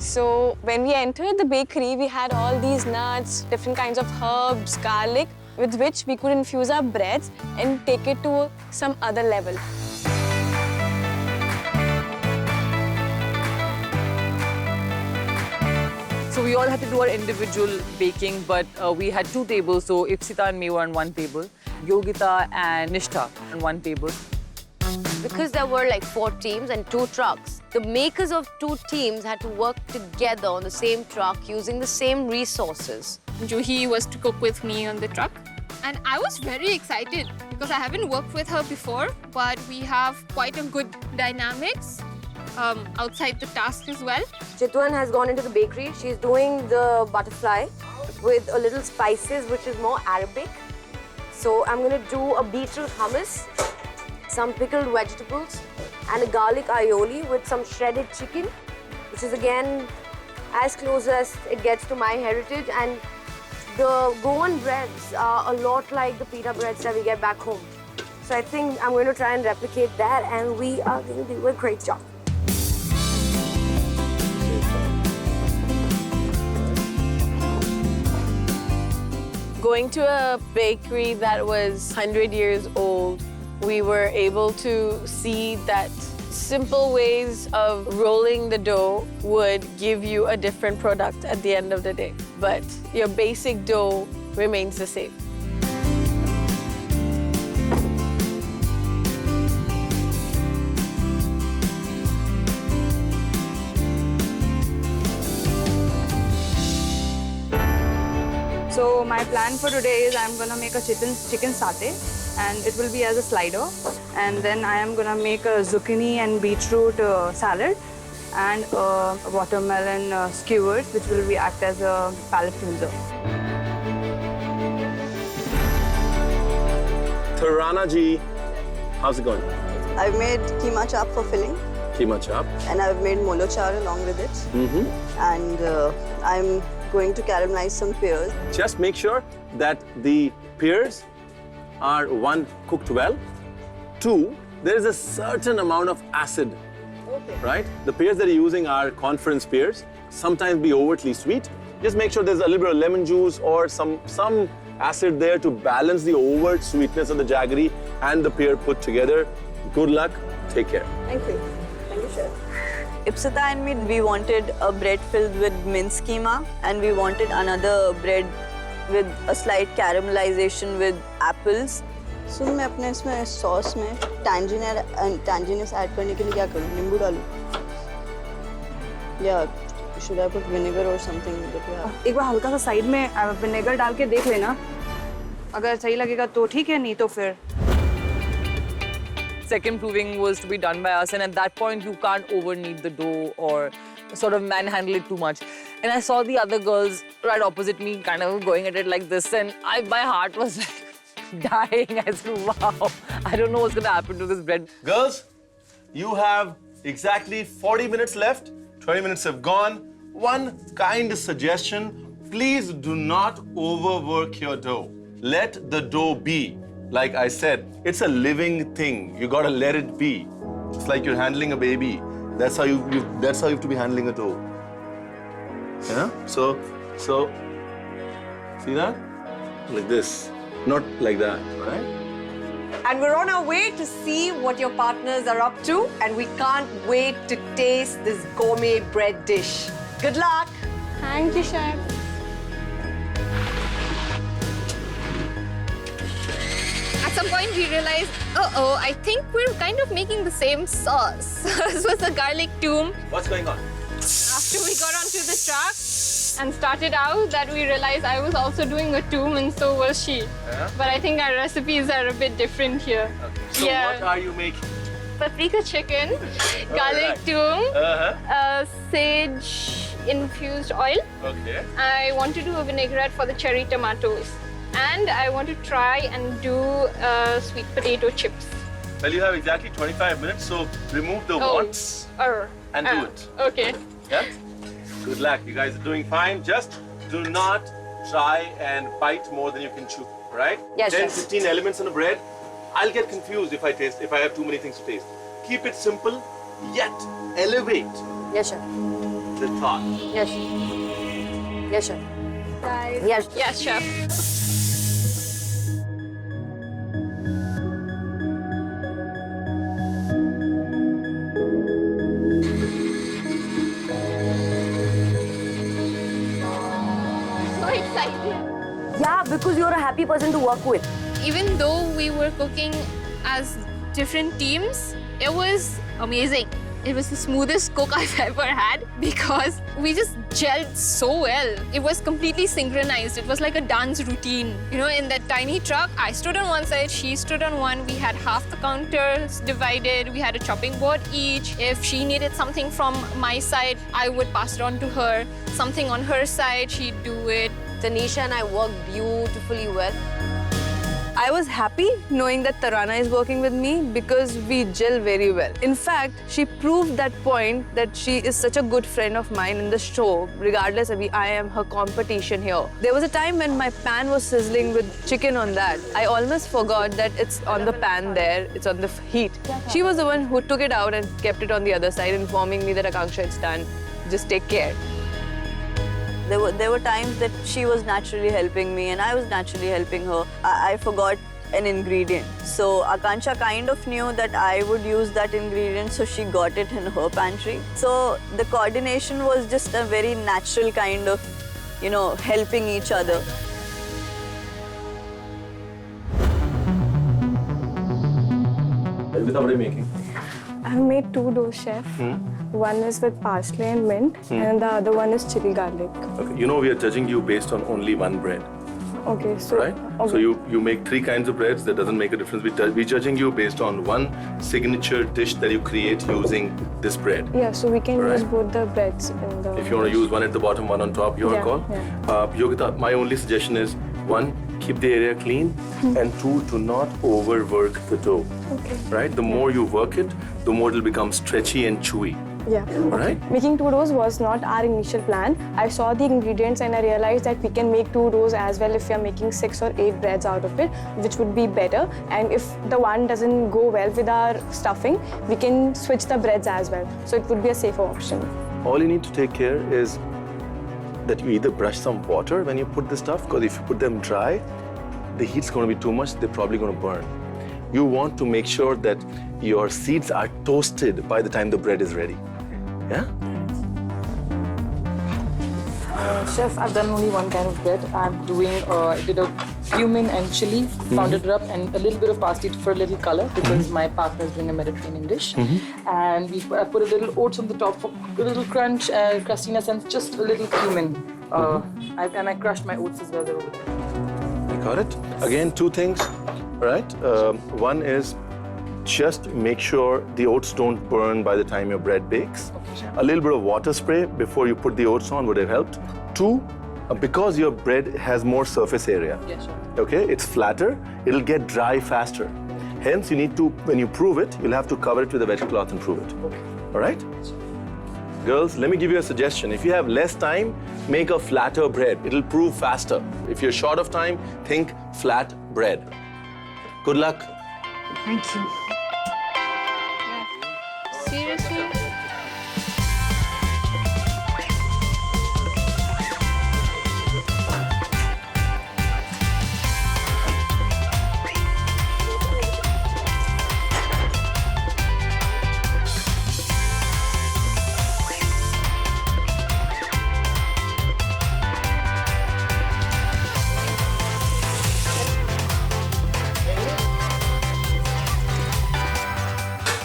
So when we entered the bakery, we had all these nuts, different kinds of herbs, garlic, with which we could infuse our breads and take it to some other level. So we all had to do our individual baking, but we had 2 tables. So Ipsita and me were on one table, Yogita and Nishtha on one table. Because there were like 4 teams and 2 trucks, the makers of 2 teams had to work together on the same truck using the same resources. Juhi was to cook with me on the truck. And I was very excited because I haven't worked with her before, but we have quite a good dynamics outside the task as well. Chitwan has gone into the bakery. She's doing the butterfly with a little spices, which is more Arabic. So I'm going to do a beetroot hummus, some pickled vegetables, and a garlic aioli with some shredded chicken, which is again as close as it gets to my heritage. And the Goan breads are a lot like the pita breads that we get back home. So I think I'm going to try and replicate that, and we are going to do a great job. Going to a bakery that was 100 years old, we were able to see that simple ways of rolling the dough would give you a different product at the end of the day. But your basic dough remains the same. So my plan for today is I'm gonna make a chicken satay, and it will be as a slider. And then I am gonna make a zucchini and beetroot salad, and a watermelon skewers, which will be act as a palate cleanser. Tarana ji, how's it going? I've made keema chap for filling. Keema chap. And I've made molo char along with it. And I'm going to caramelize some pears. Just make sure that the pears are, 1, cooked well. 2, there is a certain amount of acid, right? The pears that you're using are conference pears, sometimes be overtly sweet. Just make sure there's a little bit of lemon juice or some acid there to balance the overt sweetness of the jaggery and the pear put together. Good luck. Take care. Thank you. Thank you, Chef. Ipsita and me, we wanted a bread filled with minced keema, and we wanted another bread with a slight caramelization with apples. So मैं अपने इसमें sauce में tanginess add करने के लिए क्या करूँ? नींबू डालूँ? Yeah, should I put vinegar or something that you have? एक बार हल्का सा साइड में विनेगर डाल के देख लेना. अगर सही लगेगा तो ठीक है, नहीं तो फिर. Second proving was to be done by us, and at that point you can't over knead the dough or sort of manhandle it too much. And I saw the other girls right opposite me kind of going at it like this, and my heart was like dying. I said, wow, I don't know what's going to happen to this bread. Girls, you have exactly 40 minutes left. 20 minutes have gone. One kind suggestion, please do not overwork your dough. Let the dough be. Like I said, it's a living thing. You gotta let it be. It's like you're handling a baby. That's how you have to be handling a dough. Yeah? So, see that? Like this, not like that, right? And we're on our way to see what your partners are up to, and we can't wait to taste this gourmet bread dish. Good luck. Thank you, Chef. At some point, we realized, I think we're kind of making the same sauce. This was the garlic toom. What's going on? After we got onto the truck and started out, that we realized I was also doing a toom and so was she. Yeah? But I think our recipes are a bit different here. Okay. So what are you making? Paprika chicken, garlic toom, sage-infused oil. Okay. I want to do a vinaigrette for the cherry tomatoes. And I want to try and do sweet potato chips. Well, you have exactly 25 minutes, so remove the wants and do it. Okay. Yeah? Good luck. You guys are doing fine. Just do not try and bite more than you can chew, right? Yes, 10, yes. 15 elements in a bread. I'll get confused if I have too many things to taste. Keep it simple, yet elevate. Yes, Chef. the thought. Yes. Yes, chef. Yes. Yes, chef. So excited. Yeah, because you're a happy person to work with. Even though we were cooking as different teams, it was amazing. It was the smoothest cook I've ever had because we just gelled so well. It was completely synchronized. It was like a dance routine. You know, in that tiny truck, I stood on one side, she stood on one. We had half the counters divided. We had a chopping board each. If she needed something from my side, I would pass it on to her. Something on her side, she'd do it. Tanisha and I work beautifully well. I was happy knowing that Tarana is working with me because we gel very well. In fact, she proved that point that she is such a good friend of mine in the show, regardless of I am her competition here. There was a time when my pan was sizzling with chicken on that. I almost forgot that it's on the pan there, it's on the heat. She was the one who took it out and kept it on the other side, informing me that Akanksha, it's done. Just take care. There were times that she was naturally helping me and I was naturally helping her. I forgot an ingredient. So Akanksha kind of knew that I would use that ingredient, so she got it in her pantry. So the coordination was just a very natural kind of, you know, helping each other. What are you making? I've made 2 doughs, chef. One is with parsley and mint, and the other one is chili garlic. Okay. You know we are judging you based on only one bread, Okay, so right? okay. So you make 3 kinds of breads. That doesn't make a difference. We're judging you based on one signature dish that you create using this bread. Yeah, so we can Right. use both the breads in the. If you want to use one at the bottom, one on top, your Yeah, call. yeah. Yogita, my only suggestion is 1, keep the area clean, and 2, do not overwork the dough. Okay. Right? The more you work it, the more it'll become stretchy and chewy. Yeah. Okay. Right? Making 2 doughs was not our initial plan. I saw the ingredients and I realized that we can make 2 doughs as well if we are making 6 or 8 breads out of it, which would be better. And if the one doesn't go well with our stuffing, we can switch the breads as well. So it would be a safer option. All you need to take care is that you either brush some water when you put the stuff, because if you put them dry, the heat's going to be too much, they're probably going to burn. You want to make sure that your seeds are toasted by the time the bread is ready. Yeah? Chef, I've done only one kind of bread. I'm doing, I did a cumin and chili, pounded it up, and a little bit of parsley for a little color because my partner is doing a Mediterranean dish. And I put a little oats on the top for a little crunch, crustiness, and just a little cumin. And I crushed my oats as well. They're over there. You got it? Again, 2 things, right? One is just make sure the oats don't burn by the time your bread bakes. Okay. A little bit of water spray before you put the oats on would have helped. 2, because your bread has more surface area, Yeah, sure. okay, it's flatter, it'll get dry faster. Hence, you need to, when you prove it, you'll have to cover it with a wet cloth and prove it. Okay. All right? Girls, let me give you a suggestion. If you have less time, make a flatter bread. It'll prove faster. If you're short of time, think flat bread. Good luck. Thank you. Seriously?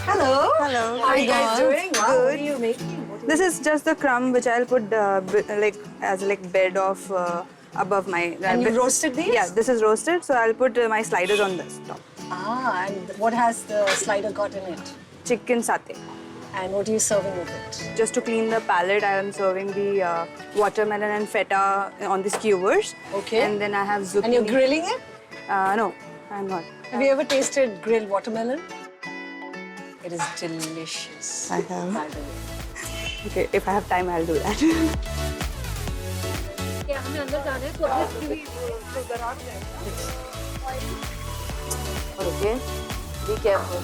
Hello. Hello. How are you guys doing? Wow, what are you making? This is just the crumb which I'll put like as like bed of above my. And you roasted these? Yeah, this is roasted, so I'll put my sliders on this top. Ah, and what has the slider got in it? Chicken satay. And what are you serving with it? Just to clean the palate, I am serving the watermelon and feta on the skewers. Okay. And then I have zucchini. And you're grilling it? No, I'm not. Have you ever tasted grilled watermelon? It is delicious. I have. By the way. Okay, if I have time, I'll do that. Okay. Be careful.